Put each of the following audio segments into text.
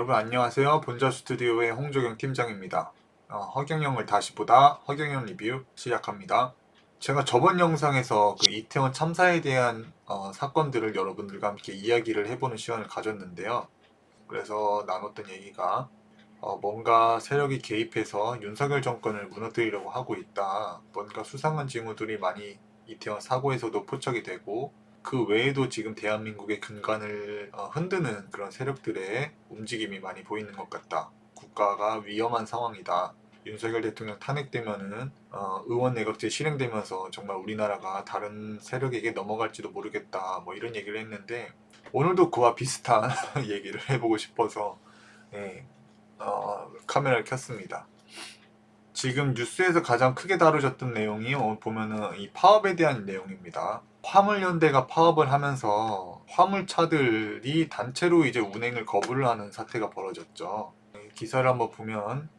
여러분 안녕하세요. 본자 스튜디오의 홍조경 팀장입니다. 허경영을 다시 보다 허경영 리뷰 시작합니다. 제가 저번 영상에서 그 이태원 참사에 대한 사건들을 여러분들과 함께 이야기를 해보는 시간을 가졌는데요. 그래서 나눴던 얘기가 뭔가 세력이 개입해서 윤석열 정권을 무너뜨리려고 하고 있다. 뭔가 수상한 징후들이 많이 이태원 사고에서도 포착이 되고 그 외에도 지금 대한민국의 근간을 흔드는 그런 세력들의 움직임이 많이 보이는 것 같다. 국가가 위험한 상황이다. 윤석열 대통령 탄핵되면은 의원 내각제 실행되면서 정말 우리나라가 다른 세력에게 넘어갈지도 모르겠다. 뭐 이런 얘기를 했는데 오늘도 그와 비슷한 얘기를 해보고 싶어서 네, 카메라를 켰습니다. 지금 뉴스에서 가장 크게 다루셨던 내용이 보면은 이 파업에 대한 내용입니다. 화물연대가 파업을 하면서 화물차들이 단체로 이제 운행을 거부를 하는 사태가 벌어졌죠. 기사를 한번 보면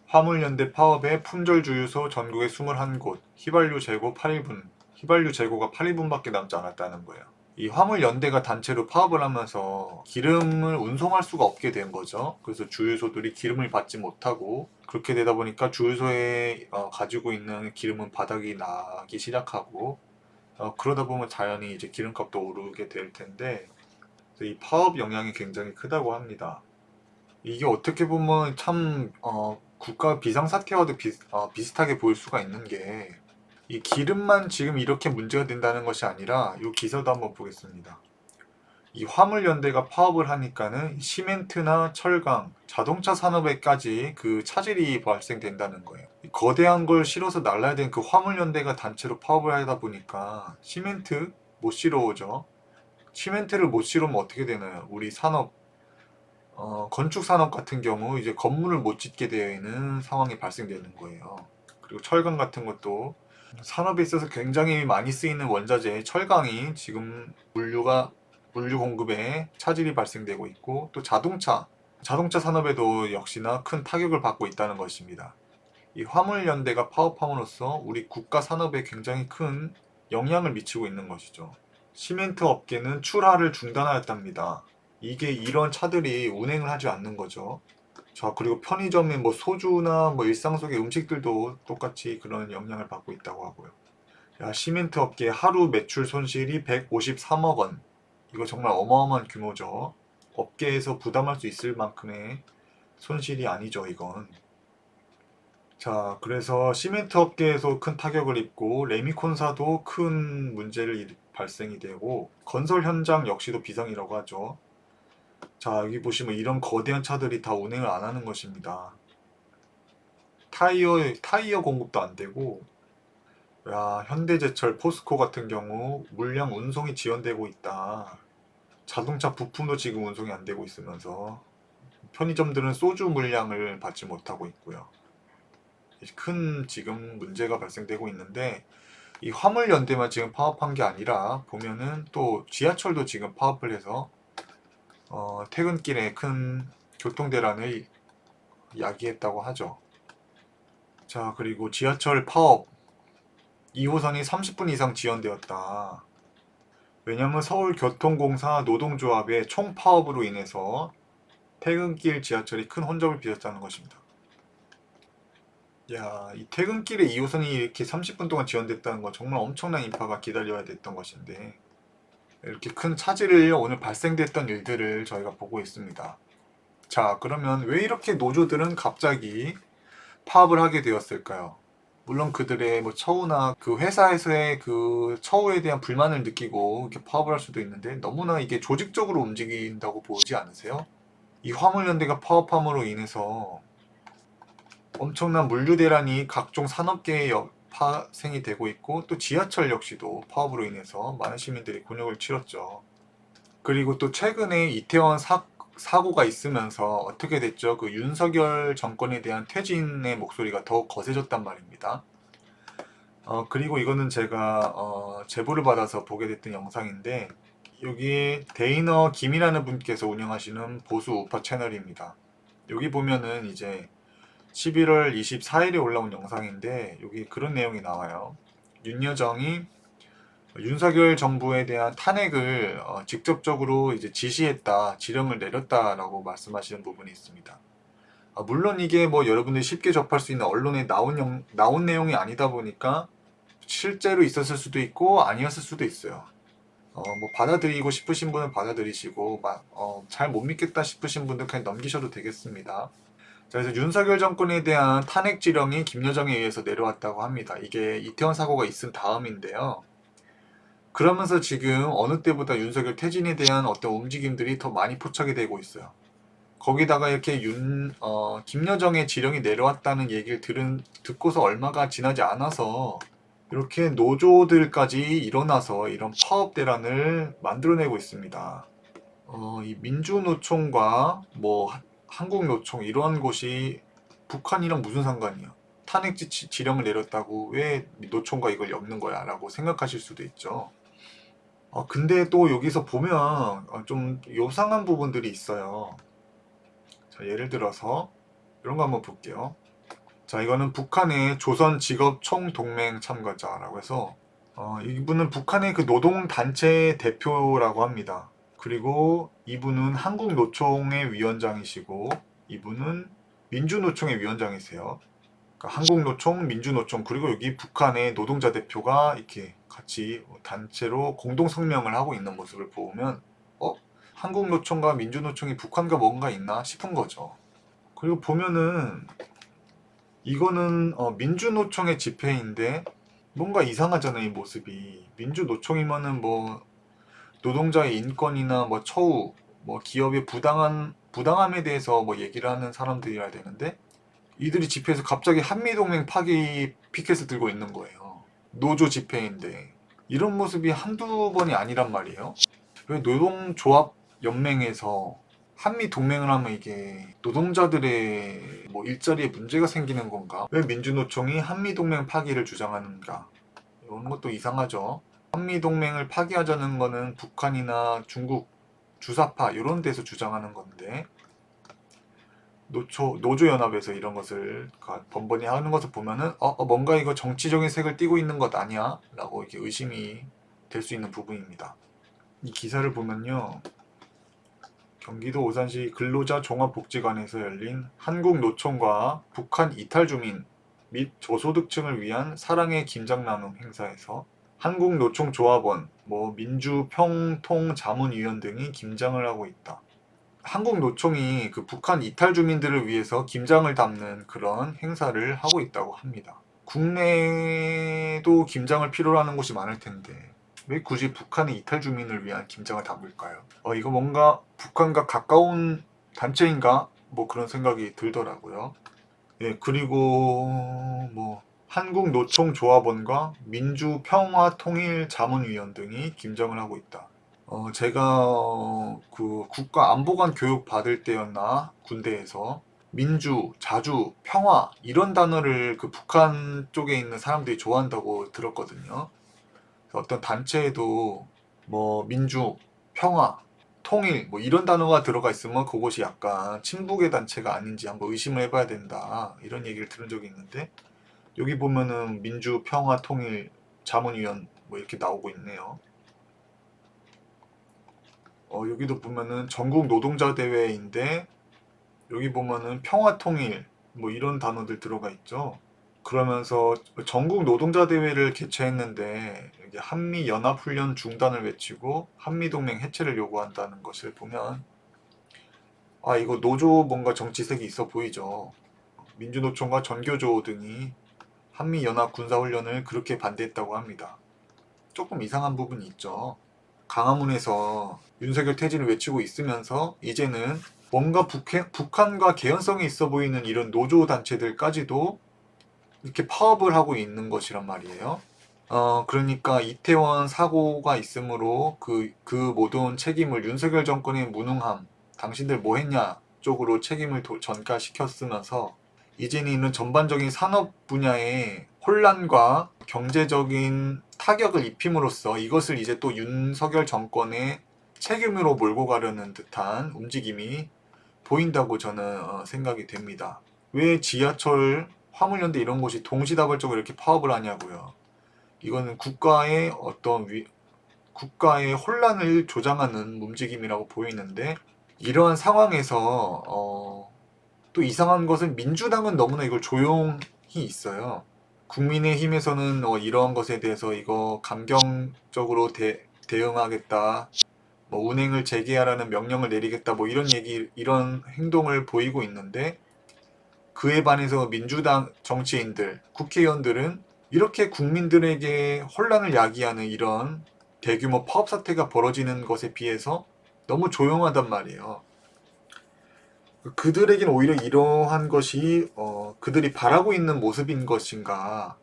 화물연대 파업에 품절주유소 전국에 21곳, 휘발유 재고 8일분, 휘발유 재고가 8일분밖에 남지 않았다는 거예요. 이 화물연대가 단체로 파업을 하면서 기름을 운송할 수가 없게 된 거죠. 그래서 주유소들이 기름을 받지 못하고 그렇게 되다 보니까 주유소에 가지고 있는 기름은 바닥이 나기 시작하고 그러다 보면 자연히 이제 기름값도 오르게 될 텐데 이 파업 영향이 굉장히 크다고 합니다. 이게 어떻게 보면 참 국가 비상사태와도 비슷하게 보일 수가 있는 게 이 기름만 지금 이렇게 문제가 된다는 것이 아니라 이 기사도 한번 보겠습니다. 이 화물연대가 파업을 하니까는 시멘트나 철강, 자동차 산업에까지 그 차질이 발생된다는 거예요. 거대한 걸 실어서 날라야 되는 그 화물연대가 단체로 파업을 하다 보니까 시멘트 못 실어오죠. 시멘트를 못 실으면 어떻게 되나요? 우리 산업, 건축 산업 같은 경우 이제 건물을 못 짓게 되어 있는 상황이 발생되는 거예요. 그리고 철강 같은 것도 산업에 있어서 굉장히 많이 쓰이는 원자재 철강이 지금 물류 공급에 차질이 발생되고 있고 또 자동차 산업에도 역시나 큰 타격을 받고 있다는 것입니다. 이 화물연대가 파업함으로써 우리 국가 산업에 굉장히 큰 영향을 미치고 있는 것이죠. 시멘트 업계는 출하를 중단하였답니다. 이게 이런 차들이 운행을 하지 않는 거죠. 자, 그리고 편의점의 뭐 소주나 뭐 일상 속의 음식들도 똑같이 그런 영향을 받고 있다고 하고요. 야, 시멘트 업계 하루 매출 손실이 153억 원. 이거 정말 어마어마한 규모죠. 업계에서 부담할 수 있을 만큼의 손실이 아니죠, 이건. 자, 그래서 시멘트 업계에서 큰 타격을 입고 레미콘사도 큰 문제를 발생이 되고 건설 현장 역시도 비상이라고 하죠. 자, 여기 보시면 이런 거대한 차들이 다 운행을 안 하는 것입니다. 타이어 공급도 안 되고, 야, 현대제철, 포스코 같은 경우 물량 운송이 지연되고 있다. 자동차 부품도 지금 운송이 안 되고 있으면서 편의점들은 소주 물량을 받지 못하고 있고요. 큰 지금 문제가 발생되고 있는데 이 화물연대만 지금 파업한 게 아니라 보면은 또 지하철도 지금 파업을 해서 퇴근길에 큰 교통대란을 야기했다고 하죠. 자, 그리고 지하철 파업 2호선이 30분 이상 지연되었다. 왜냐하면 서울교통공사 노동조합의 총파업으로 인해서 퇴근길 지하철이 큰 혼잡을 빚었다는 것입니다. 야, 이 퇴근길에 2호선이 이렇게 30분 동안 지연됐다는 건 정말 엄청난 인파가 기다려야 됐던 것인데 이렇게 큰 차질을 오늘 발생됐던 일들을 저희가 보고 있습니다. 자, 그러면 왜 이렇게 노조들은 갑자기 파업을 하게 되었을까요? 물론 그들의 뭐 처우나 그 회사에서의 그 처우에 대한 불만을 느끼고 이렇게 파업을 할 수도 있는데 너무나 이게 조직적으로 움직인다고 보지 않으세요? 이 화물연대가 파업함으로 인해서 엄청난 물류 대란이 각종 산업계에 파생이 되고 있고 또 지하철 역시도 파업으로 인해서 많은 시민들이 곤욕을 치렀죠. 그리고 또 최근에 이태원 사고가 있으면서 어떻게 됐죠? 그 윤석열 정권에 대한 퇴진의 목소리가 더욱 거세졌단 말입니다. 그리고 이거는 제가 제보를 받아서 보게 됐던 영상인데 여기 데이너 김이라는 분께서 운영하시는 보수 우파 채널입니다. 여기 보면은 이제 11월 24일에 올라온 영상인데 여기 그런 내용이 나와요. 윤여정이 윤석열 정부에 대한 탄핵을 직접적으로 이제 지시했다, 지령을 내렸다라고 말씀하시는 부분이 있습니다. 물론 이게 뭐 여러분들이 쉽게 접할 수 있는 언론에 나온 내용이 아니다 보니까 실제로 있었을 수도 있고 아니었을 수도 있어요. 뭐 받아들이고 싶으신 분은 받아들이시고 잘 못 믿겠다 싶으신 분들 그냥 넘기셔도 되겠습니다. 자, 그래서 윤석열 정권에 대한 탄핵 지령이 김여정에 의해서 내려왔다고 합니다. 이게 이태원 사고가 있은 다음인데요. 그러면서 지금 어느 때보다 윤석열 퇴진에 대한 어떤 움직임들이 더 많이 포착이 되고 있어요. 거기다가 이렇게 김여정의 지령이 내려왔다는 얘기를 듣고서 얼마가 지나지 않아서 이렇게 노조들까지 일어나서 이런 파업 대란을 만들어내고 있습니다. 이 민주노총과 뭐 한국노총 이러한 곳이 북한이랑 무슨 상관이야? 탄핵 지령을 내렸다고 왜 노총과 이걸 엮는 거야? 라고 생각하실 수도 있죠. 근데 또 여기서 보면 좀 요상한 부분들이 있어요. 자, 예를 들어서 이런 거 한번 볼게요. 자, 이거는 북한의 조선직업총동맹 참가자라고 해서 이분은 북한의 그 노동단체 대표라고 합니다. 그리고 이분은 한국노총의 위원장이시고 이분은 민주노총의 위원장이세요. 그러니까 한국노총, 민주노총 그리고 여기 북한의 노동자 대표가 이렇게 같이 단체로 공동 성명을 하고 있는 모습을 보면 한국노총과 민주노총이 북한과 뭔가 있나 싶은 거죠. 그리고 보면은 이거는 민주노총의 집회인데 뭔가 이상하잖아요, 이 모습이. 민주노총이면은 뭐 노동자의 인권이나 뭐 처우, 뭐 기업의 부당함에 대해서 뭐 얘기를 하는 사람들이어야 되는데 이들이 집회에서 갑자기 한미동맹 파기 피켓을 들고 있는 거예요. 노조 집회인데 이런 모습이 한두 번이 아니란 말이에요. 왜 노동조합 연맹에서 한미 동맹을 하면 이게 노동자들의 뭐 일자리에 문제가 생기는 건가? 왜 민주노총이 한미 동맹 파기를 주장하는가? 이런 것도 이상하죠. 한미 동맹을 파기하자는 거는 북한이나 중국, 주사파 이런 데서 주장하는 건데 노조연합에서 이런 것을 번번이 하는 것을 보면은 뭔가 이거 정치적인 색을 띠고 있는 것 아니야? 라고 이렇게 의심이 될 수 있는 부분입니다. 이 기사를 보면요. 경기도 오산시 근로자 종합복지관에서 열린 한국노총과 북한 이탈주민 및 저소득층을 위한 사랑의 김장 나눔 행사에서 한국노총조합원, 민주평통자문위원 등이 김장을 하고 있다. 한국노총이 그 북한 이탈주민들을 위해서 김장을 담는 그런 행사를 하고 있다고 합니다. 국내에도 김장을 필요로 하는 곳이 많을 텐데 왜 굳이 북한의 이탈 주민을 위한 김장을 담을까요? 이거 뭔가 북한과 가까운 단체인가? 뭐 그런 생각이 들더라고요. 예, 그리고 한국노총조합원과 민주평화통일자문위원 등이 김장을 하고 있다. 제가 그 국가안보관 교육 받을 때였나 군대에서 민주, 자주, 평화 이런 단어를 그 북한 쪽에 있는 사람들이 좋아한다고 들었거든요. 어떤 단체에도 민주, 평화, 통일 이런 단어가 들어가 있으면 그것이 약간 친북의 단체가 아닌지 한번 의심을 해봐야 된다 이런 얘기를 들은 적이 있는데 여기 보면은 민주, 평화, 통일 자문위원 이렇게 나오고 있네요. 여기도 보면은 전국 노동자 대회인데 여기 보면은 평화, 통일 이런 단어들 들어가 있죠. 그러면서 전국 노동자 대회를 개최했는데 한미 연합훈련 중단을 외치고 한미 동맹 해체를 요구한다는 것을 보면 이거 노조 뭔가 정치색이 있어 보이죠. 민주노총과 전교조 등이 한미 연합 군사훈련을 그렇게 반대했다고 합니다. 조금 이상한 부분이 있죠. 강화문에서 윤석열 퇴진을 외치고 있으면서 이제는 뭔가 북한과 개연성이 있어 보이는 이런 노조 단체들까지도 이렇게 파업을 하고 있는 것이란 말이에요. 그러니까 이태원 사고가 있으므로 그 모든 책임을 윤석열 정권의 무능함, 당신들 뭐 했냐 쪽으로 책임을 전가시켰으면서 이제는 이런 전반적인 산업 분야의 혼란과 경제적인 타격을 입힘으로써 이것을 이제 또 윤석열 정권의 책임으로 몰고 가려는 듯한 움직임이 보인다고 저는 생각이 됩니다. 왜 지하철, 화물연대 이런 곳이 동시다발적으로 이렇게 파업을 하냐고요. 이거는 국가의 혼란을 조장하는 움직임이라고 보이는데, 이러한 상황에서 또 이상한 것은 민주당은 너무나 이걸 조용히 있어요. 국민의힘에서는 이러한 것에 대해서 이거 감경적으로 대응하겠다, 뭐 운행을 재개하라는 명령을 내리겠다, 뭐 이런 행동을 보이고 있는데, 그에 반해서 민주당 정치인들, 국회의원들은 이렇게 국민들에게 혼란을 야기하는 이런 대규모 파업 사태가 벌어지는 것에 비해서 너무 조용하단 말이에요. 그들에겐 오히려 이러한 것이 그들이 바라고 있는 모습인 것인가,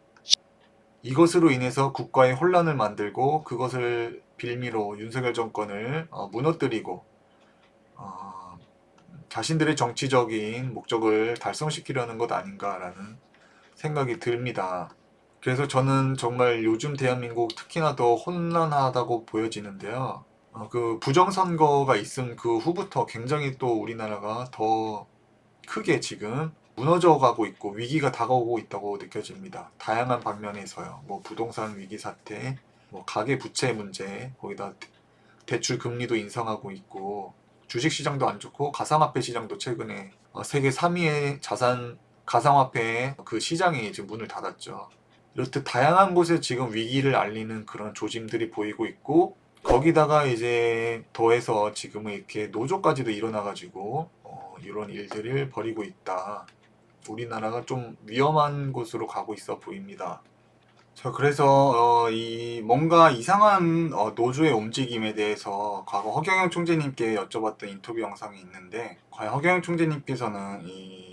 이것으로 인해서 국가의 혼란을 만들고 그것을 빌미로 윤석열 정권을 무너뜨리고 자신들의 정치적인 목적을 달성시키려는 것 아닌가라는 생각이 듭니다. 그래서 저는 정말 요즘 대한민국 특히나 더 혼란하다고 보여지는데요. 그 부정선거가 있은 그 후부터 굉장히 또 우리나라가 더 크게 지금 무너져 가고 있고 위기가 다가오고 있다고 느껴집니다. 다양한 방면에서요. 뭐 부동산 위기 사태, 뭐 가계 부채 문제, 거기다 대출 금리도 인상하고 있고, 주식 시장도 안 좋고, 가상화폐 시장도 최근에 세계 3위의 가상화폐 그 시장이 이제 문을 닫았죠. 이렇듯 다양한 곳에 지금 위기를 알리는 그런 조짐들이 보이고 있고, 거기다가 이제 더해서 지금은 이렇게 노조까지도 일어나가지고 이런 일들을 벌이고 있다. 우리나라가 좀 위험한 곳으로 가고 있어 보입니다. 자, 그래서 이 뭔가 이상한 노조의 움직임에 대해서 과거 허경영 총재님께 여쭤봤던 인터뷰 영상이 있는데, 과연 허경영 총재님께서는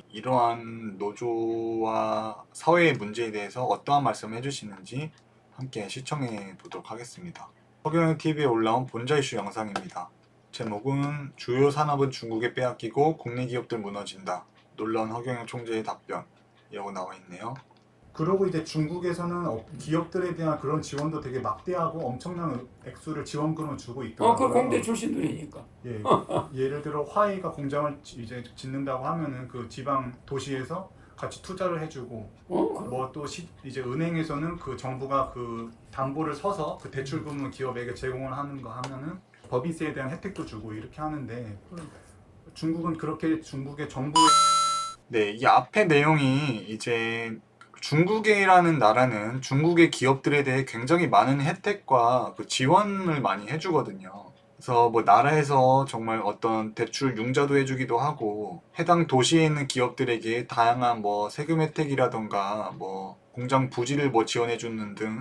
이러한 노조와 사회의 문제에 대해서 어떠한 말씀을 해주시는지 함께 시청해 보도록 하겠습니다. 허경영 TV에 올라온 본자 이슈 영상입니다. 제목은 주요 산업은 중국에 빼앗기고 국내 기업들 무너진다. 놀라운 허경영 총재의 답변이라고 나와 있네요. 그러고 이제 중국에서는 기업들에 대한 그런 지원도 되게 막대하고 엄청난 액수를 지원금을 주고 있더라고요. 그 공대 출신들이니까. 예, 예를 들어 화웨이가 공장을 이제 짓는다고 하면은 그 지방 도시에서 같이 투자를 해주고, 뭐 또 이제 은행에서는 그 정부가 그 담보를 서서 그 대출금을 기업에게 제공을 하는 거 하면은 법인세에 대한 혜택도 주고 이렇게 하는데, 중국은 그렇게 중국의 정부의 네, 이 앞에 내용이 이제 중국이라는 나라는 중국의 기업들에 대해 굉장히 많은 혜택과 그 지원을 많이 해주거든요. 그래서 뭐 나라에서 정말 어떤 대출 융자도 해주기도 하고, 해당 도시에 있는 기업들에게 다양한 뭐 세금 혜택이라던가 뭐 공장 부지를 뭐 지원해주는 등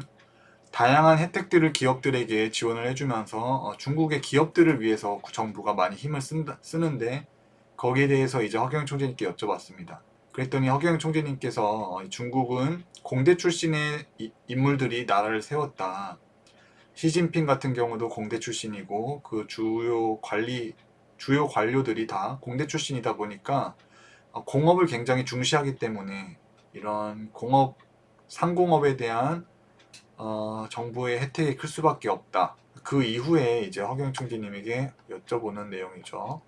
다양한 혜택들을 기업들에게 지원을 해주면서 중국의 기업들을 위해서 정부가 많이 힘을 쓰는데, 거기에 대해서 이제 허경영 총재님께 여쭤봤습니다. 그랬더니 허경영 총재님께서 중국은 공대 출신의 인물들이 나라를 세웠다. 시진핑 같은 경우도 공대 출신이고, 그 주요 관료들이 다 공대 출신이다 보니까 공업을 굉장히 중시하기 때문에 이런 상공업에 대한 정부의 혜택이 클 수밖에 없다. 그 이후에 이제 허경영 총재님에게 여쭤보는 내용이죠.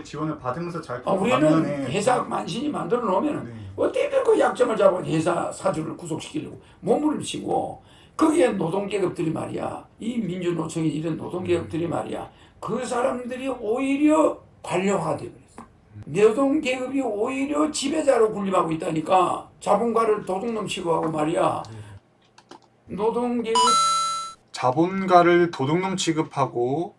지원을 받으면서 잘 우리는 반면에 회사 만신이 만들어 놓으면 네. 어떻게든 그 약점을 잡아 회사 사주를 구속시키려고 몸을 치고, 거기에 노동계급들이 말이야, 이 민주노총이 이런 노동계급들이 말이야, 그 사람들이 오히려 관료화되어 버렸어. 노동계급이 오히려 지배자로 군림하고 있다니까. 자본가를 도둑놈 취급하고 말이야, 노동계급 자본가를 도둑놈 취급하고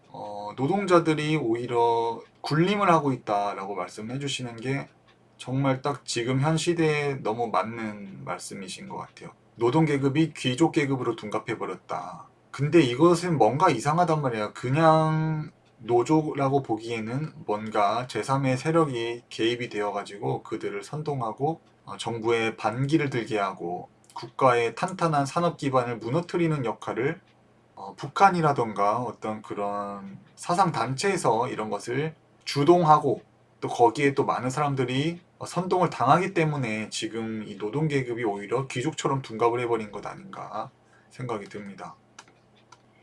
노동자들이 오히려 군림을 하고 있다라고 말씀해 주시는 게 정말 딱 지금 현 시대에 너무 맞는 말씀이신 것 같아요. 노동계급이 귀족계급으로 둔갑해버렸다. 근데 이것은 뭔가 이상하단 말이야. 그냥 노조라고 보기에는 뭔가 제3의 세력이 개입이 되어가지고 그들을 선동하고 정부의 반기를 들게 하고 국가의 탄탄한 산업 기반을 무너뜨리는 역할을 북한이라던가 어떤 그런 사상 단체에서 이런 것을 주동하고, 또 거기에 또 많은 사람들이 선동을 당하기 때문에 지금 이 노동계급이 오히려 귀족처럼 둔갑을 해버린 것 아닌가 생각이 듭니다.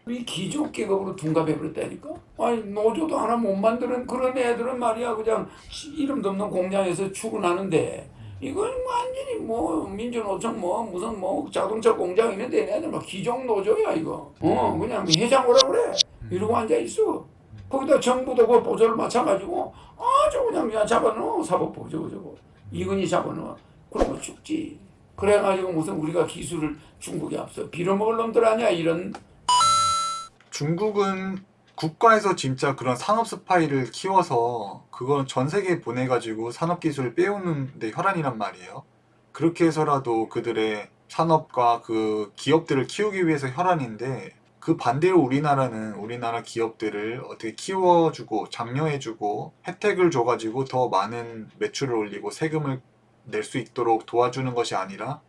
우리 귀족계급으로 둔갑해버렸다니까. 아니, 노조도 하나 못 만드는 그런 애들은 말이야, 그냥 이름도 없는 공장에서 출근하는데, 이건 완전히 뭐 민주노총 뭐 무슨 뭐 자동차 공장 있는데 얘네들 막 기종 노조야 이거. 그냥 회장 오라 그래. 이러고 앉아 있어. 거기다 정부도 그 보조를 맞춰가지고 아주 그냥 잡아넣어 사법부 저거 이건희 잡아넣어. 그러고 죽지. 그래가지고 무슨 우리가 기술을 중국에 앞서 빌어먹을 놈들 아니야 이런. 중국은 국가에서 진짜 그런 산업 스파이를 키워서 그걸 전 세계에 보내가지고 산업 기술을 빼오는 데 혈안이란 말이에요. 그렇게 해서라도 그들의 산업과 그 기업들을 키우기 위해서 혈안인데, 그 반대로 우리나라는 우리나라 기업들을 어떻게 키워주고 장려해주고 혜택을 줘가지고 더 많은 매출을 올리고 세금을 낼 수 있도록 도와주는 것이 아니라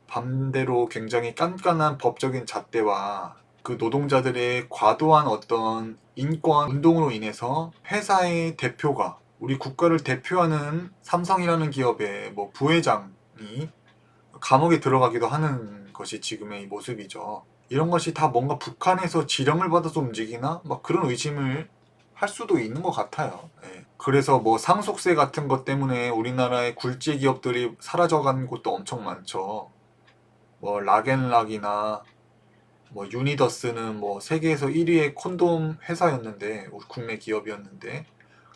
반대로 굉장히 깐깐한 법적인 잣대와 그 노동자들의 과도한 어떤 인권 운동으로 인해서 회사의 대표가, 우리 국가를 대표하는 삼성이라는 기업의 뭐 부회장이 감옥에 들어가기도 하는 것이 지금의 모습이죠. 이런 것이 다 뭔가 북한에서 지령을 받아서 움직이나 막 그런 의심을 할 수도 있는 것 같아요. 예. 그래서 뭐 상속세 같은 것 때문에 우리나라의 굴지 기업들이 사라져간 곳도 엄청 많죠. 뭐 락앤락이나 뭐 유니더스는 뭐 세계에서 1위의 콘돔 회사였는데, 우리 국내 기업이었는데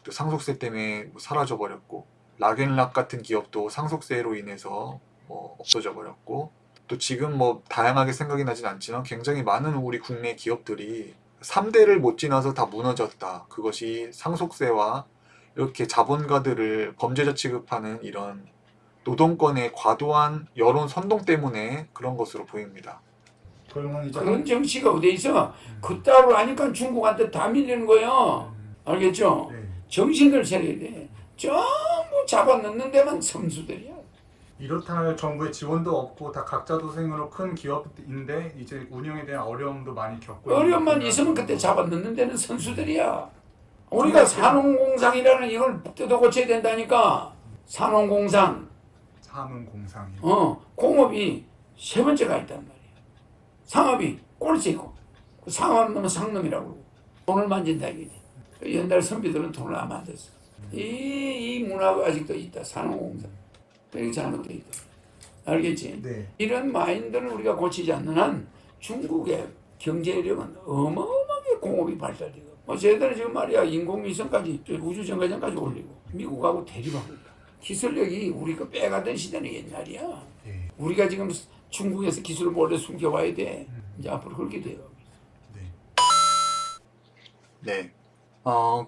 또 상속세 때문에 뭐 사라져 버렸고, 락앤락 같은 기업도 상속세로 인해서 뭐 없어져 버렸고, 또 지금 뭐 다양하게 생각이 나진 않지만 굉장히 많은 우리 국내 기업들이 3대를 못 지나서 다 무너졌다. 그것이 상속세와 이렇게 자본가들을 범죄자 취급하는 이런 노동권의 과도한 여론 선동 때문에 그런 것으로 보입니다. 그러면 이제 그런 정치가 어디 있어? 그따위로 하니까 중국한테 다 밀리는 거예요. 알겠죠? 네. 정신을 차려야 돼. 전부 잡아넣는 데만 선수들이야. 이렇다 할 정부의 지원도 없고 다 각자 도생으로 큰 기업인데 이제 운영에 대한 어려움도 많이 겪고 있는 어려움만 거구나. 있으면 그때 잡아넣는 데는 선수들이야. 우리가 산업공상이라는 이걸 뜯어 고쳐야 된다니까. 산업공상, 산업공상이 공업이 세 번째가 있단 말이야. 상업이 꼴찌 있고, 상업 놈은 상놈이라고 그러고, 돈을 만진다 이거지. 옛날 선비들은 돈을 안 만졌어. 이 문화가 아직도 있다. 산업공상. 되게 잘못돼 있다. 알겠지? 네. 이런 마인드를 우리가 고치지 않는 한 중국의 경제력은 어마어마하게 공업이 발달되고, 뭐 쟤들은 지금 말이야 인공위성까지 우주정거장까지 올리고 미국하고 대립하고 있다. 기술력이 우리가 빼가던 시대는 옛날이야. 네. 우리가 지금 중국에서 기술을 몰래 숨겨와야 돼. 이제 앞으로 그렇게 돼요. 네.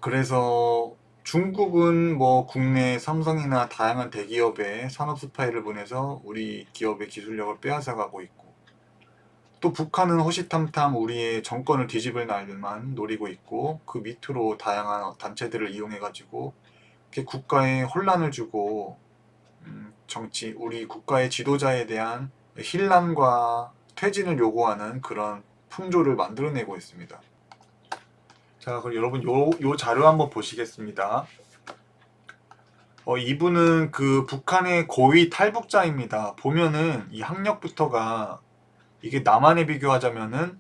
그래서 중국은 뭐 국내 삼성이나 다양한 대기업에 산업 스파이를 보내서 우리 기업의 기술력을 빼앗아가고 있고, 또 북한은 호시탐탐 우리의 정권을 뒤집을 날만 노리고 있고, 그 밑으로 다양한 단체들을 이용해가지고 이렇게 국가에 혼란을 주고, 정치, 우리 국가의 지도자에 대한 힐난과 퇴진을 요구하는 그런 풍조를 만들어내고 있습니다. 자, 그럼 여러분 요 자료 한번 보시겠습니다. 이분은 그 북한의 고위 탈북자입니다. 보면은 이 학력부터가 이게 남한에 비교하자면은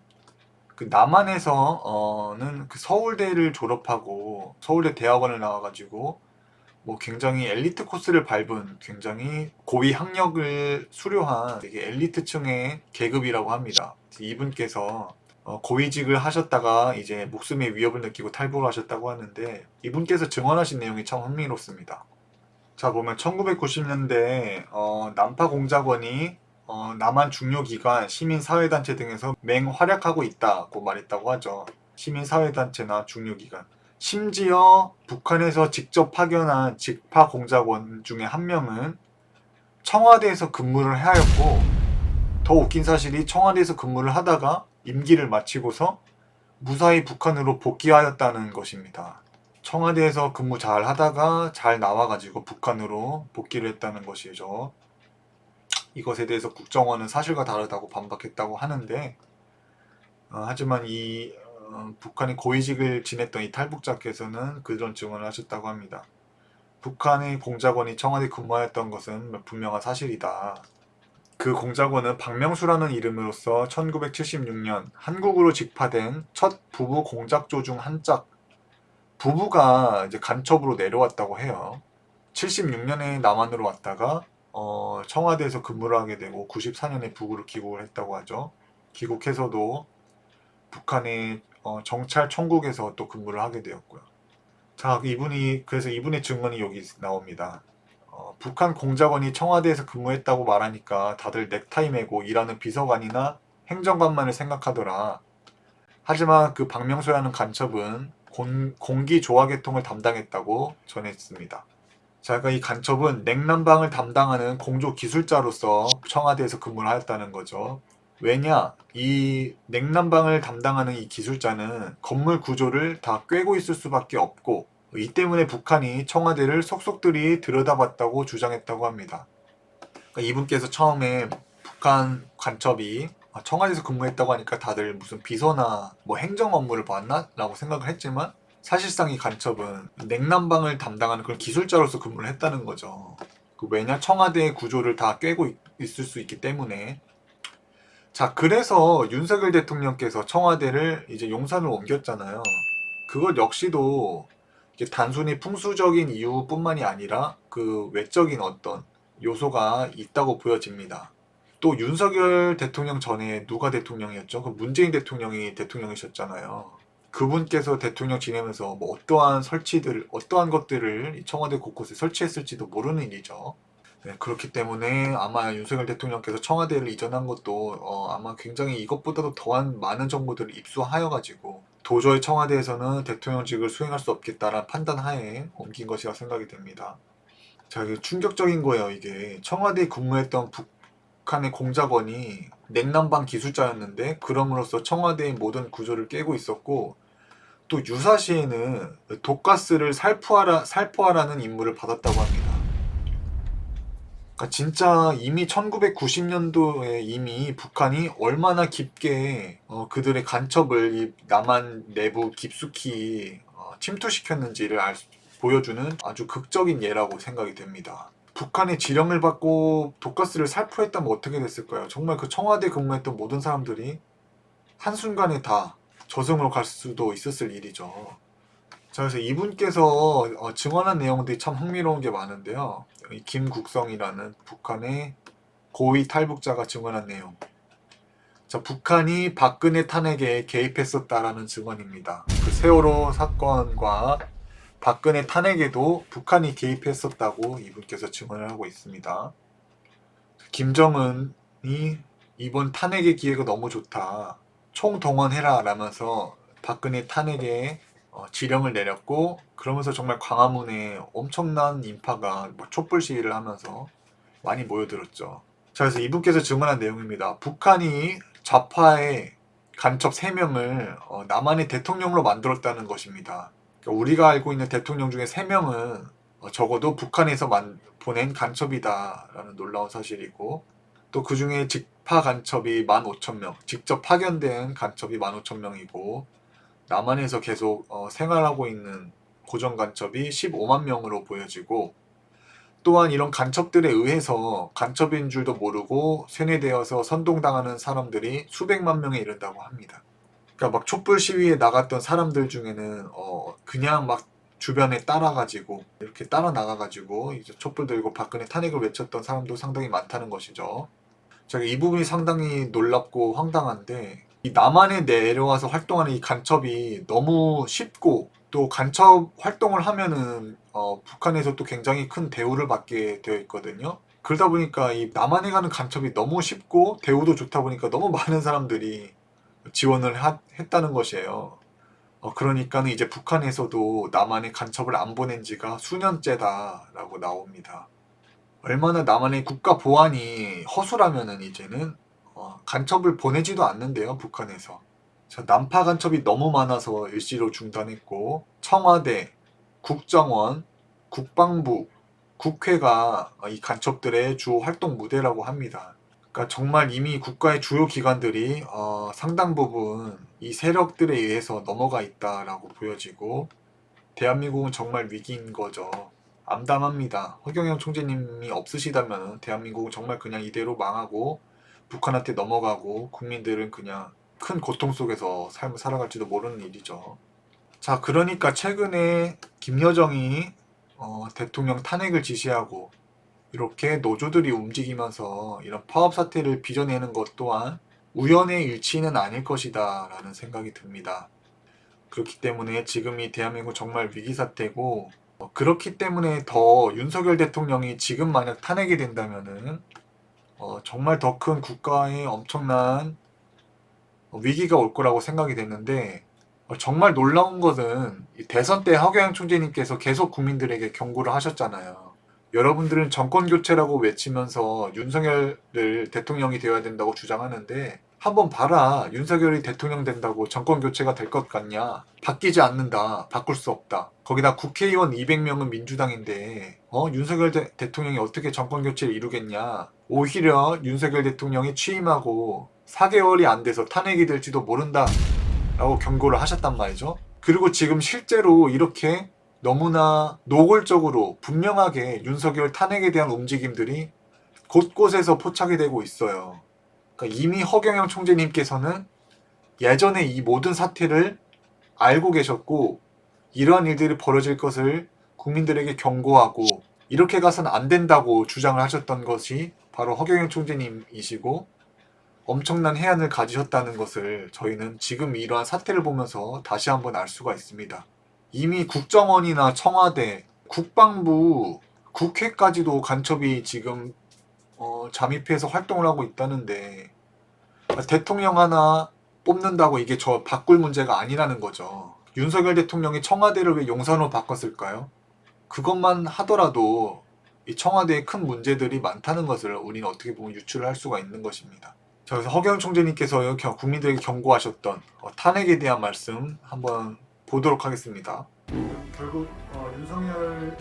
그 남한에서는 그 서울대를 졸업하고 서울대 대학원을 나와가지고 뭐 굉장히 엘리트 코스를 밟은 굉장히 고위 학력을 수료한 되게 엘리트층의 계급이라고 합니다. 이분께서 고위직을 하셨다가 이제 목숨의 위협을 느끼고 탈북을 하셨다고 하는데, 이분께서 증언하신 내용이 참 흥미롭습니다. 자, 보면 1990년대 난파공작원이 남한 중요기관, 시민사회단체 등에서 맹활약하고 있다고 말했다고 하죠. 시민사회단체나 중요기관. 심지어 북한에서 직접 파견한 직파공작원 중에 한 명은 청와대에서 근무를 하였고, 더 웃긴 사실이 청와대에서 근무를 하다가 임기를 마치고서 무사히 북한으로 복귀하였다는 것입니다. 청와대에서 근무 잘 하다가 잘 나와가지고 북한으로 복귀를 했다는 것이죠. 이것에 대해서 국정원은 사실과 다르다고 반박했다고 하는데, 하지만 이 북한의 고위직을 지냈던 이 탈북자께서는 그런 증언을 하셨다고 합니다. 북한의 공작원이 청와대에 근무하였던 것은 분명한 사실이다. 그 공작원은 박명수라는 이름으로서 1976년 한국으로 직파된 첫 부부 공작조 중 한 짝, 부부가 이제 간첩으로 내려왔다고 해요. 76년에 남한으로 왔다가 청와대에서 근무를 하게 되고 94년에 북으로 귀국을 했다고 하죠. 귀국해서도 북한의 정찰 총국에서 또 근무를 하게 되었고요. 자, 그래서 이분의 증언이 여기 나옵니다. 북한 공작원이 청와대에서 근무했다고 말하니까 다들 넥타이 매고 일하는 비서관이나 행정관만을 생각하더라. 하지만 그 박명수라는 간첩은 공기 조화 계통을 담당했다고 전했습니다. 자, 그러니까 이 간첩은 냉난방을 담당하는 공조 기술자로서 청와대에서 근무를 하였다는 거죠. 왜냐? 이 냉난방을 담당하는 이 기술자는 건물 구조를 다 꿰고 있을 수밖에 없고, 이 때문에 북한이 청와대를 속속들이 들여다봤다고 주장했다고 합니다. 그러니까 이분께서 처음에 북한 간첩이 청와대에서 근무했다고 하니까 다들 무슨 비서나 뭐 행정 업무를 봤나? 라고 생각을 했지만, 사실상 이 간첩은 냉난방을 담당하는 그런 기술자로서 근무를 했다는 거죠. 왜냐? 청와대의 구조를 다 꿰고 있을 수 있기 때문에. 자, 그래서 윤석열 대통령께서 청와대를 이제 용산으로 옮겼잖아요. 그것 역시도 이게 단순히 풍수적인 이유뿐만이 아니라 그 외적인 어떤 요소가 있다고 보여집니다. 또 윤석열 대통령 전에 누가 대통령이었죠? 그 문재인 대통령이 대통령이셨잖아요. 그분께서 대통령 지내면서 뭐 어떠한 것들을 청와대 곳곳에 설치했을지도 모르는 일이죠. 네, 그렇기 때문에 아마 윤석열 대통령께서 청와대를 이전한 것도 아마 굉장히 이것보다도 더한 많은 정보들을 입수하여가지고 도저히 청와대에서는 대통령직을 수행할 수 없겠다라는 판단하에 옮긴 것이라 생각이 됩니다. 자, 이게 충격적인 거예요. 이게 청와대에 근무했던 북한의 공작원이 냉난방 기술자였는데 그럼으로써 청와대의 모든 구조를 깨고 있었고, 또 유사시에는 독가스를 살포하라는 임무를 받았다고 합니다. 그러니까 진짜 이미 1990년도에 이미 북한이 얼마나 깊게 그들의 간첩을 이 남한 내부 깊숙이 침투시켰는지를 보여주는 아주 극적인 예라고 생각이 됩니다. 북한의 지령을 받고 독가스를 살포했다면 어떻게 됐을까요? 정말 그 청와대 근무했던 모든 사람들이 한순간에 다 저승으로 갈 수도 있었을 일이죠. 자, 그래서 이분께서 증언한 내용들이 참 흥미로운 게 많은데요. 이 김국성이라는 북한의 고위 탈북자가 증언한 내용. 자, 북한이 박근혜 탄핵에 개입했었다라는 증언입니다. 그 세월호 사건과 박근혜 탄핵에도 북한이 개입했었다고 이분께서 증언을 하고 있습니다. 김정은이 이번 탄핵의 기회가 너무 좋다. 총동원해라 라면서 박근혜 탄핵에 지령을 내렸고, 그러면서 정말 광화문에 엄청난 인파가 촛불 시위를 하면서 많이 모여들었죠. 자, 그래서 이분께서 증언한 내용입니다. 북한이 좌파의 간첩 3명을 남한의 대통령으로 만들었다는 것입니다. 그러니까 우리가 알고 있는 대통령 중에 3명은 적어도 북한에서 보낸 간첩이다라는 놀라운 사실이고, 또 그 중에 직파 간첩이 15,000명, 직접 파견된 간첩이 15,000명이고, 남한에서 계속 생활하고 있는 고정 간첩이 15만 명으로 보여지고, 또한 이런 간첩들에 의해서 간첩인 줄도 모르고 세뇌되어서 선동당하는 사람들이 수백만 명에 이른다고 합니다. 그러니까 막 촛불 시위에 나갔던 사람들 중에는 그냥 막 주변에 따라가지고 이렇게 따라 나가가지고 이제 촛불 들고 박근혜 탄핵을 외쳤던 사람도 상당히 많다는 것이죠. 제가 이 부분이 상당히 놀랍고 황당한데, 이 남한에 내려와서 활동하는 이 간첩이 너무 쉽고, 또 간첩 활동을 하면은 북한에서 또 굉장히 큰 대우를 받게 되어 있거든요. 그러다 보니까 이 남한에 가는 간첩이 너무 쉽고 대우도 좋다 보니까 너무 많은 사람들이 지원을 했다는 것이에요. 그러니까는 이제 북한에서도 남한에 간첩을 안 보낸 지가 수년째다라고 나옵니다. 얼마나 남한의 국가 보안이 허술하면은 이제는 간첩을 보내지도 않는데요, 북한에서. 자, 난파 간첩이 너무 많아서 일시로 중단했고, 청와대, 국정원, 국방부, 국회가 이 간첩들의 주요 활동 무대라고 합니다. 그러니까 정말 이미 국가의 주요 기관들이 상당 부분 이 세력들에 의해서 넘어가 있다라고 보여지고, 대한민국은 정말 위기인 거죠. 암담합니다. 허경영 총재님이 없으시다면 대한민국은 정말 그냥 이대로 망하고 북한한테 넘어가고 국민들은 그냥 큰 고통 속에서 삶을 살아갈지도 모르는 일이죠. 자, 그러니까 최근에 김여정이 대통령 탄핵을 지시하고 이렇게 노조들이 움직이면서 이런 파업 사태를 빚어내는 것 또한 우연의 일치는 아닐 것이다 라는 생각이 듭니다. 그렇기 때문에 지금 이 대한민국 정말 위기 사태고, 그렇기 때문에 더 윤석열 대통령이 지금 만약 탄핵이 된다면은 정말 더 큰 국가의 엄청난 위기가 올 거라고 생각이 됐는데, 정말 놀라운 것은 이 대선 때 하경영 총재님께서 계속 국민들에게 경고를 하셨잖아요. 여러분들은 정권 교체라고 외치면서 윤석열을 대통령이 되어야 된다고 주장하는데, 한번 봐라. 윤석열이 대통령 된다고 정권 교체가 될 것 같냐? 바뀌지 않는다. 바꿀 수 없다. 거기다 국회의원 200명은 민주당인데 윤석열 대통령이 어떻게 정권 교체를 이루겠냐? 오히려 윤석열 대통령이 취임하고 4개월이 안 돼서 탄핵이 될지도 모른다 라고 경고를 하셨단 말이죠. 그리고 지금 실제로 이렇게 너무나 노골적으로 분명하게 윤석열 탄핵에 대한 움직임들이 곳곳에서 포착이 되고 있어요. 그러니까 이미 허경영 총재님께서는 예전에 이 모든 사태를 알고 계셨고, 이러한 일들이 벌어질 것을 국민들에게 경고하고 이렇게 가서는 안 된다고 주장을 하셨던 것이 바로 허경영 총재님이시고, 엄청난 해안을 가지셨다는 것을 저희는 지금 이러한 사태를 보면서 다시 한번 알 수가 있습니다. 이미 국정원이나 청와대, 국방부, 국회까지도 간첩이 지금 잠입해서 활동을 하고 있다는데, 대통령 하나 뽑는다고 이게 저 바꿀 문제가 아니라는 거죠. 윤석열 대통령이 청와대를 왜 용산으로 바꿨을까요? 그것만 하더라도 이 청와대에 큰 문제들이 많다는 것을 우리는 어떻게 보면 유추를 할 수가 있는 것입니다. 자, 그래서 허경영 총재님께서 국민들에게 경고하셨던 탄핵에 대한 말씀 한번 보도록 하겠습니다. 결국 윤석열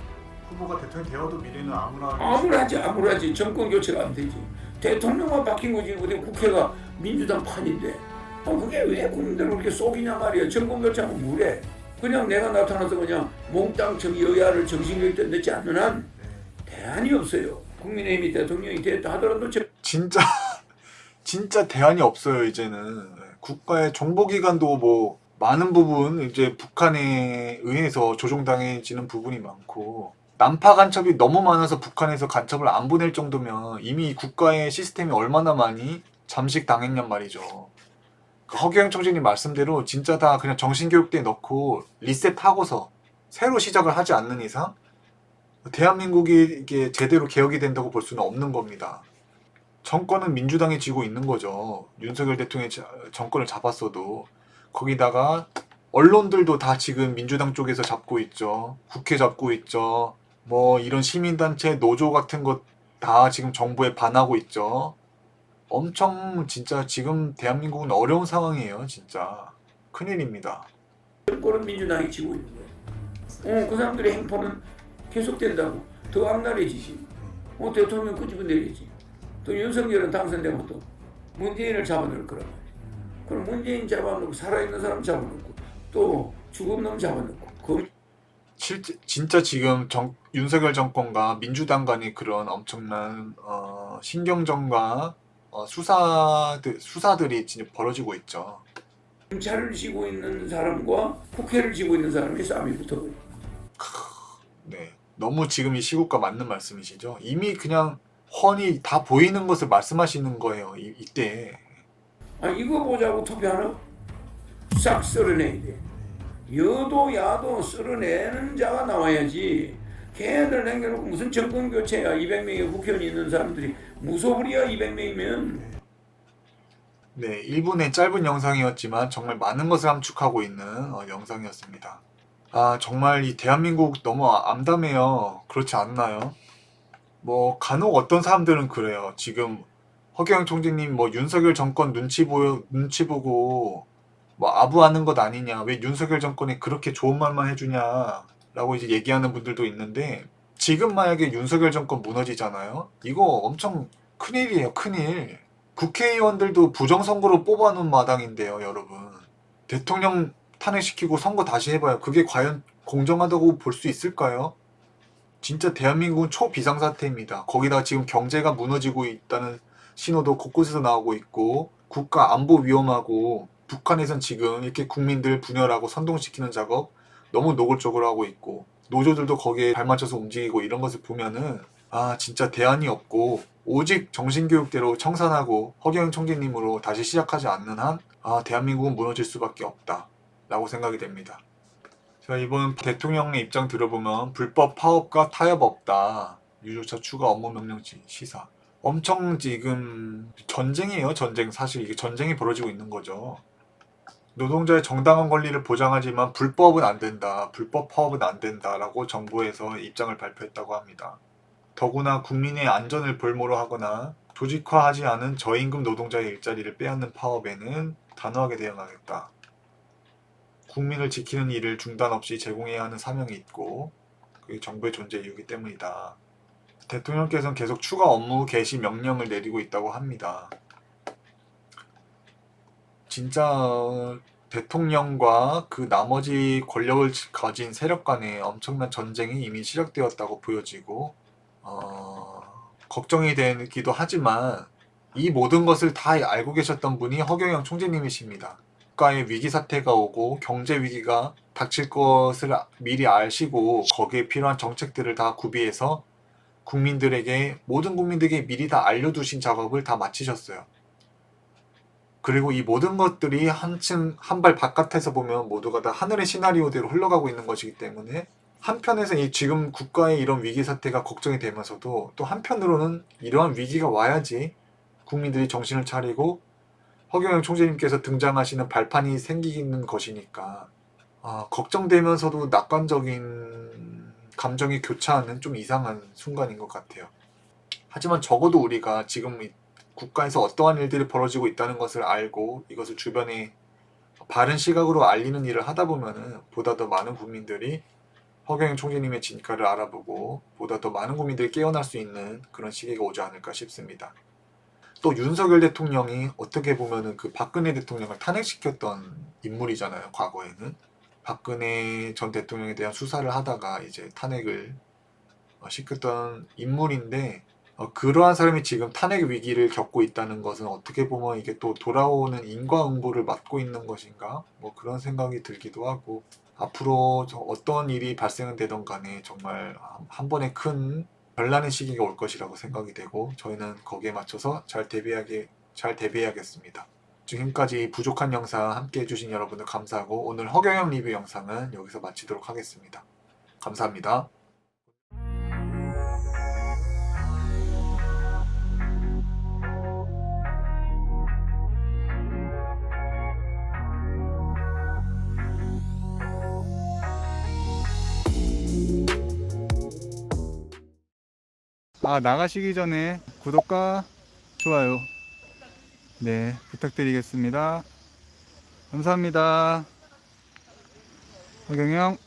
후보가 대통령이 되어도 미래는 암울하지. 정권 교체가 안 되지. 대통령만 바뀐 거지. 어디 국회가 민주당 판인데. 그게 왜 국민들을 그렇게 속이냐 말이야. 정권 교체하면 뭐래. 그냥 내가 나타나서 그냥 몽땅 여야를 정신교육 때 넣지 않는 한 대안이 없어요. 국민의힘이 대통령이 됐다 하더라도 진짜 대안이 없어요. 이제는 국가의 정보기관도 뭐 많은 부분 이제 북한에 의해서 조종당해지는 부분이 많고, 난파 간첩이 너무 많아서 북한에서 간첩을 안 보낼 정도면 이미 국가의 시스템이 얼마나 많이 잠식당했냔 말이죠. 허경영 총재님 말씀대로 진짜 다 그냥 정신교육대에 넣고 리셋하고서 새로 시작을 하지 않는 이상 대한민국이 이게 제대로 개혁이 된다고 볼 수는 없는 겁니다. 정권은 민주당이 쥐고 있는 거죠. 윤석열 대통령이 정권을 잡았어도. 거기다가 언론들도 다 지금 민주당 쪽에서 잡고 있죠. 국회 잡고 있죠. 뭐 이런 시민단체 노조 같은 것 다 지금 정부에 반하고 있죠. 엄청 진짜 지금 대한민국은 어려운 상황이에요. 진짜 큰일입니다. 정권은 민주당이 쥐고 있는 거야. 그 사람들의 행포는 계속된다고. 더 악랄해지지. 대통령 끄집어내야지. 또 윤석열은 당선되면 또 문재인을 잡아놓을 거란 말이야. 그럼 문재인 잡아놓고 살아있는 사람 잡아놓고 또 죽은 놈 잡아놓고 진짜 지금 윤석열 정권과 민주당 간의 그런 엄청난 신경전과 수사들이 진짜 벌어지고 있죠. 검찰을 쥐고 있는 사람과 국회를 쥐고 있는 사람이 싸움이 붙어버려. 네, 너무 지금 이 시국과 맞는 말씀이시죠. 이미 그냥 훤히 다 보이는 것을 말씀하시는 거예요. 이때. 이거 보자고 투표하나? 싹 쓸어내야 돼. 여도 야도 쓸어내는 자가 나와야지. 걔네들 남겨놓고 무슨 정권 교체야. 200명의 국회의원이 있는 사람들이 무소불이야. 200명이면. 네, 1분의 짧은 영상이었지만 정말 많은 것을 함축하고 있는 영상이었습니다. 정말 이 대한민국 너무 암담해요. 그렇지 않나요? 뭐 간혹 어떤 사람들은 그래요. 지금 허경영 총재님 뭐 윤석열 정권 눈치 보고 뭐 아부하는 것 아니냐, 왜 윤석열 정권이 그렇게 좋은 말만 해주냐 라고 이제 얘기하는 분들도 있는데, 지금 만약에 윤석열 정권 무너지잖아요. 이거 엄청 큰일이에요. 큰일. 국회의원들도 부정선거로 뽑아놓은 마당인데요. 여러분, 대통령 탄핵시키고 선거 다시 해봐요. 그게 과연 공정하다고 볼 수 있을까요? 진짜 대한민국은 초비상사태입니다. 거기다가 지금 경제가 무너지고 있다는 신호도 곳곳에서 나오고 있고, 국가 안보 위험하고, 북한에선 지금 이렇게 국민들 분열하고 선동시키는 작업 너무 노골적으로 하고 있고, 노조들도 거기에 발맞춰서 움직이고, 이런 것을 보면은 진짜 대안이 없고 오직 정신교육대로 청산하고 허경영 총재님으로 다시 시작하지 않는 한 대한민국은 무너질 수밖에 없다 라고 생각이 됩니다. 자, 이번 대통령의 입장 들어보면 불법 파업과 타협 없다. 유조차 추가 업무 명령 시사. 엄청 지금 전쟁이에요. 전쟁. 사실 이게 전쟁이 벌어지고 있는 거죠. 노동자의 정당한 권리를 보장하지만 불법은 안 된다. 불법 파업은 안 된다라고 정부에서 입장을 발표했다고 합니다. 더구나 국민의 안전을 볼모로 하거나 조직화하지 않은 저임금 노동자의 일자리를 빼앗는 파업에는 단호하게 대응하겠다. 국민을 지키는 일을 중단 없이 제공해야 하는 사명이 있고 그게 정부의 존재 이유이기 때문이다. 대통령께서는 계속 추가 업무 개시 명령을 내리고 있다고 합니다. 진짜 대통령과 그 나머지 권력을 가진 세력 간의 엄청난 전쟁이 이미 시작되었다고 보여지고 걱정이 되기도 하지만 이 모든 것을 다 알고 계셨던 분이 허경영 총재님이십니다. 국가의 위기 사태가 오고 경제 위기가 닥칠 것을 미리 아시고 거기에 필요한 정책들을 다 구비해서 모든 국민들에게 미리 다 알려두신 작업을 다 마치셨어요. 그리고 이 모든 것들이 한 발 바깥에서 보면 모두가 다 하늘의 시나리오대로 흘러가고 있는 것이기 때문에 한편에서 지금 국가의 이런 위기 사태가 걱정이 되면서도 또 한편으로는 이러한 위기가 와야지 국민들이 정신을 차리고 허경영 총재님께서 등장하시는 발판이 생기는 것이니까 걱정되면서도 낙관적인 감정이 교차하는 좀 이상한 순간인 것 같아요. 하지만 적어도 우리가 지금 국가에서 어떠한 일들이 벌어지고 있다는 것을 알고 이것을 주변에 바른 시각으로 알리는 일을 하다 보면은 보다 더 많은 국민들이 허경영 총재님의 진가를 알아보고 보다 더 많은 국민들이 깨어날 수 있는 그런 시기가 오지 않을까 싶습니다. 또 윤석열 대통령이 어떻게 보면은 그 박근혜 대통령을 탄핵시켰던 인물이잖아요. 과거에는 박근혜 전 대통령에 대한 수사를 하다가 이제 탄핵을 시켰던 인물인데 그러한 사람이 지금 탄핵 위기를 겪고 있다는 것은 어떻게 보면 이게 또 돌아오는 인과응보를 맞고 있는 것인가 뭐 그런 생각이 들기도 하고 앞으로 어떤 일이 발생은 되던 간에 정말 한 번에 큰 변란의 시기가 올 것이라고 생각이 되고 저희는 거기에 맞춰서 잘 대비해야겠습니다. 지금까지 부족한 영상 함께 해주신 여러분들 감사하고 오늘 허경영 리뷰 영상은 여기서 마치도록 하겠습니다. 감사합니다. 나가시기 전에 구독과 좋아요 네 부탁드리겠습니다. 감사합니다. 허경영